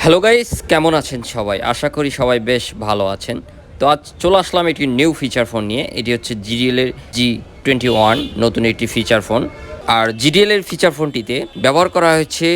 Hello guys, কেমন আছেন সবাই? আশা করি সবাই বেশ ভালো আছেন। তো আজ চলে আসলাম একটি নিউ ফিচার ফোন নিয়ে। এটি হচ্ছে GDL এর G21 নতুন একটি ফিচার ফোন। আর GDL এর ফিচার ফোনটিতে ব্যবহার করা হয়েছে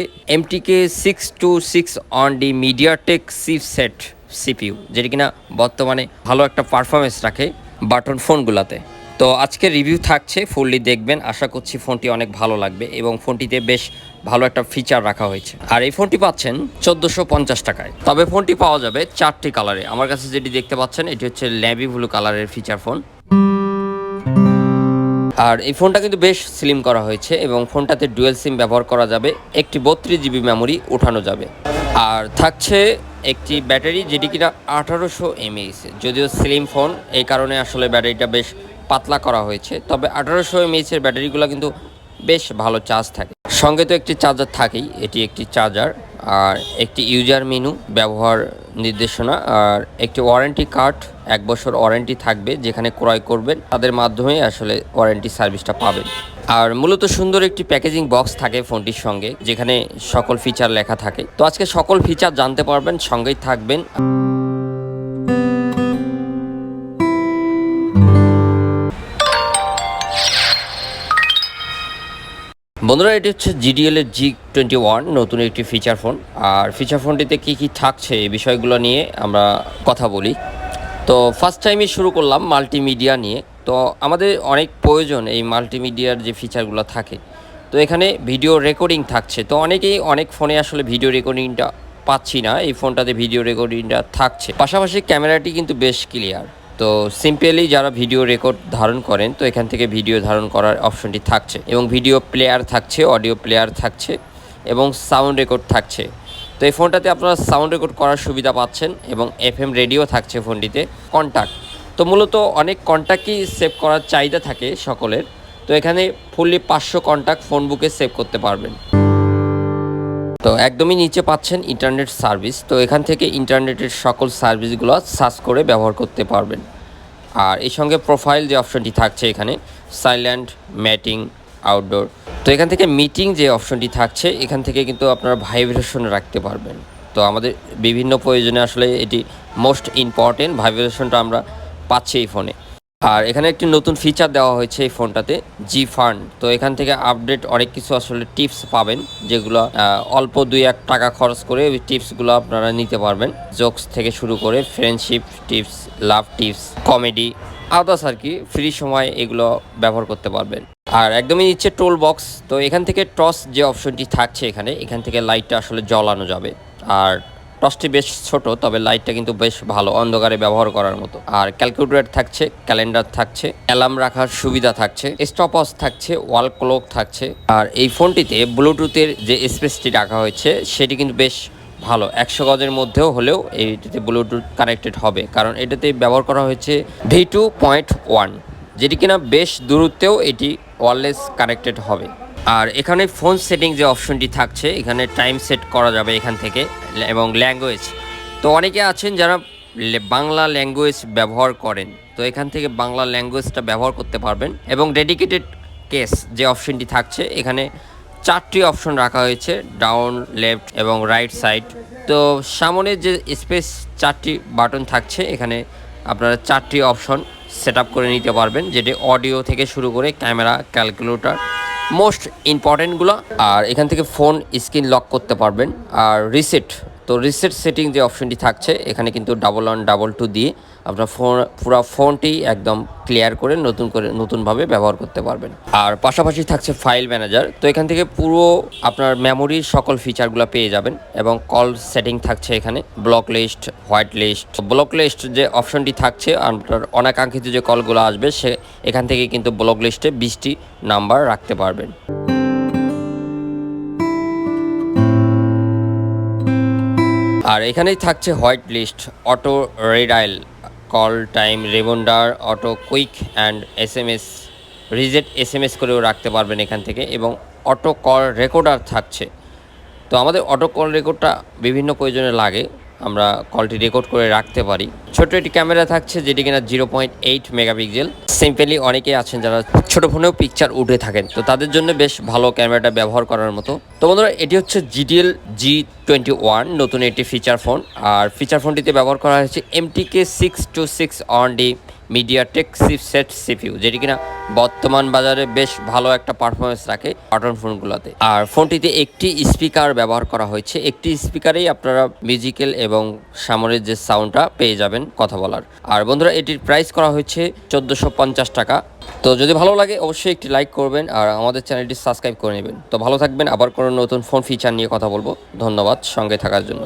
MTK 626 on D MediaTek chipset CPU, যেটি কিনা বর্তমানে ভালো একটা পারফরমেন্স রাখে বাটন ফোনগুলোতে। তো আজকে রিভিউ থাকছে, ফুললি দেখবেন। আশা করছি ফোনটি অনেক ভালো লাগবে এবং ফোনটিতে বেশ ভালো একটা ফিচার রাখা হয়েছে। আর এই ফোনটি পাচ্ছেন 1450 টাকায়। তবে ফোনটি পাওয়া যাবে 4টি কালারে। আমার কাছে যেটি দেখতে পাচ্ছেন এটি হচ্ছে নেভি ব্লু কালারের ফিচার ফোন। আর এই ফোনটা কিন্তু বেশ স্লিম করা হয়েছে এবং ফোনটাতে ডুয়েল সিম ব্যবহার করা যাবে, একটি 32GB মেমোরি ওঠানো যাবে। আর থাকছে একটি ব্যাটারি যেটি কিনা 1800 mAh। যদিও স্লিম ফোন, এই কারণে আসলে ব্যাটারিটা বেশ পাতলা করা হয়েছে, তবে 1800 mAh এর ব্যাটারিগুলো কিন্তু বেশ ভালো চার্জ থাকে। সঙ্গে তো একটি চার্জার থাকেই, এটি একটি চার্জার। আর একটি ইউজার মেনু, ব্যবহার নির্দেশনা, আর একটি ওয়ারেন্টি কার্ড। 1 বছর ওয়ারেন্টি থাকবে, যেখানে ক্রয় করবেন তাদের মাধ্যমে আসলে ওয়ারেন্টি সার্ভিসটা পাবেন। আর মূলত সুন্দর একটি প্যাকেজিং বক্স থাকে ফোনটির সঙ্গে, যেখানে সকল ফিচার লেখা থাকে। তো আজকে সকল ফিচার জানতে পারবেন, সঙ্গেই থাকবেন। বন্ধুরা, এটি হচ্ছে GDL এর G21 নতুন একটি ফিচার ফোন। আর ফিচার ফোনটিতে কী কী থাকছে এই বিষয়গুলো নিয়ে আমরা কথা বলি। তো ফার্স্ট টাইমই শুরু করলাম মাল্টিমিডিয়া নিয়ে। তো আমাদের অনেক প্রয়োজন এই মাল্টিমিডিয়ার যে ফিচারগুলো থাকে। তো এখানে ভিডিও রেকর্ডিং থাকছে। তো অনেক ফোনে আসলে ভিডিও রেকর্ডিংটা পাচ্ছি না, এই ফোনটাতে ভিডিও রেকর্ডিংটা থাকছে। পাশাপাশি ক্যামেরাটি কিন্তু বেশ ক্লিয়ার। তো সিম্পলি যারা ভিডিও রেকর্ড ধারণ করেন, তো এখান থেকে ভিডিও ধারণ করার অপশনটি থাকছে এবং ভিডিও প্লেয়ার থাকছে, অডিও প্লেয়ার থাকছে এবং সাউন্ড রেকর্ড থাকছে। তো এই ফোনটাতে আপনারা সাউন্ড রেকর্ড করার সুবিধা পাচ্ছেন এবং FM রেডিও থাকছে ফোনটিতে। কন্ট্যাক্ট, তো মূলত অনেক কন্ট্যাক্টই সেভ করার চাহিদা থাকে সকলের। তো এখানে ফুললি 500 কন্ট্যাক্ট ফোনবুকে সেভ করতে পারবেন। তো একদমই নিচে পাচ্ছেন ইন্টারনেট সার্ভিস। তো এখান থেকে ইন্টারনেটের সকল সার্ভিসগুলো সার্চ করে ব্যবহার করতে পারবেন। আর এই সঙ্গে প্রোফাইল যে অপশনটি থাকছে এখানে, সাইলেন্ট, ম্যাটিং, আউটডোর। তো এখান থেকে মিটিং যে অপশনটি থাকছে, এখান থেকে কিন্তু আপনারা ভাইব্রেশন রাখতে পারবেন। তো আমাদের বিভিন্ন প্রয়োজনে আসলে এটি মোস্ট ইম্পর্টেন্ট, ভাইব্রেশনটা আমরা পাচ্ছি এই ফোনে। আর এখানে একটি নতুন ফিচার দেওয়া হয়েছে এই ফোনটাতে, জি ফান্ড। তো এখান থেকে আপডেট অনেক কিছু আসলে টিপস পাবেন, যেগুলো অল্প 2-1 টাকা খরচ করে ওই টিপসগুলো আপনারা নিতে পারবেন। জোকস থেকে শুরু করে ফ্রেন্ডশিপ টিপস, লাভ টিপস, কমেডি, আদার্স আর কি, ফ্রি সময় এগুলো ব্যবহার করতে পারবেন। আর একদমই নিচে টোল বক্স। তো এখান থেকে টস যে অপশনটি থাকছে এখান থেকে লাইটটা আসলে জ্বালানো যাবে। আর টসটি বেশ ছোট, তবে লাইটটা কিন্তু বেশ ভালো, অন্ধকারে ব্যবহার করার মতো। আর ক্যালকুলেটর থাকছে, ক্যালেন্ডার থাকছে, অ্যালার্ম রাখার সুবিধা থাকছে, স্টপওয়াচ থাকছে, ওয়াল ক্লক থাকছে। আর এই ফোনটিতে ব্লুটুথের যে স্পেসটি রাখা হয়েছে সেটি কিন্তু বেশ ভালো। 100 গজের মধ্যেও হলেও এইটাতে ব্লুটুথ কানেক্টেড হবে, কারণ এটাতে ব্যবহার করা হয়েছে V2.1, যেটি কিনা বেশ দূরত্বেও এটি ওয়্যারলেস কানেক্টেড হবে। আর এখানে ফোন সেটিং যে অপশনটি থাকছে, এখানে টাইম সেট করা যাবে এখান থেকে, এবং ল্যাঙ্গুয়েজ। তো অনেকে আছেন যারা বাংলা ল্যাঙ্গুয়েজ ব্যবহার করেন, তো এখান থেকে বাংলা ল্যাঙ্গুয়েজটা ব্যবহার করতে পারবেন। এবং ডেডিকেটেড কেস যে অপশনটি থাকছে, এখানে 4টি অপশন রাখা হয়েছে, ডাউন, লেফট এবং রাইট সাইড। তো সামনে যে স্পেস 4টি বাটন থাকছে, এখানে আপনারা 4টি অপশন সেট আপ করে নিতে পারবেন, যেটি অডিও থেকে শুরু করে ক্যামেরা, ক্যালকুলেটর, মোস্ট ইম্পর্টেন্টগুলো। আর এখান থেকে ফোন স্ক্রিন লক করতে পারবেন। আর রিসেট, তো রিসেট সেটিং যে অপশনটি থাকছে, এখানে কিন্তু 112 দিয়ে আপনার পুরো ফোনটি একদম ক্লিয়ার করে নতুনভাবে ব্যবহার করতে পারবেন। আর পাশাপাশি থাকছে ফাইল ম্যানেজার। তো এখান থেকে পুরো আপনার মেমোরির সকল ফিচারগুলো পেয়ে যাবেন। এবং কল সেটিং থাকছে এখানে, block list, white list. Block list যে অপশনটি থাকছে, আপনার অনাকাঙ্ক্ষিত যে কলগুলো আসবে এখান থেকে কিন্তু ব্লক লিস্টে 20টি নাম্বার রাখতে পারবেন। আর এখানেই থাকছে white list, auto redial, call time reminder, auto quick and SMS, reject SMS করেও রাখতে পারবেন এখান থেকে। এবং অটো কল রেকর্ডার থাকছে। তো আমাদের অটো কল রেকর্ডটা বিভিন্ন প্রয়োজনে লাগে। আমরা কলটি রেকর্ড করে রাখতে পারি। ছোট একটি ক্যামেরা থাকছে যেটি কিনা 0.8 মেগাপিক্সেল। সিম্পলি অনেকেই আছেন যারা ছোট ফোনেও পিকচার উঠে থাকেন, তো তাদের জন্য বেশ ভালো ক্যামেরাটা ব্যবহার করার মতো। তো বন্ধুরা, এটি হচ্ছে GDL G21 নতুন একটি ফিচার ফোন। আর ফিচার ফোনটিতে ব্যবহার করা হয়েছে MTK 626 on-D MediaTek chipset CPU, যেটি কিনা বর্তমান বাজারে বেশ ভালো একটা পারফরমেন্স রাখে বাটন ফোনগুলোতে। আর ফোনটিতে একটি স্পিকার ব্যবহার করা হয়েছে, একটি স্পিকারেই আপনারা মিউজিক্যাল এবং সামনের যে সাউন্ডটা পেয়ে যাবেন কথা বলার। আর বন্ধুরা, এটির প্রাইস করা হয়েছে 1450 টাকা। তো যদি ভালো লাগে অবশ্যই একটি লাইক করবেন আর আমাদের চ্যানেলটি সাবস্ক্রাইব করে নেবেন। তো ভালো থাকবেন, আবার কোনো নতুন ফোন ফিচার নিয়ে কথা বলবো। ধন্যবাদ সঙ্গে থাকার জন্য।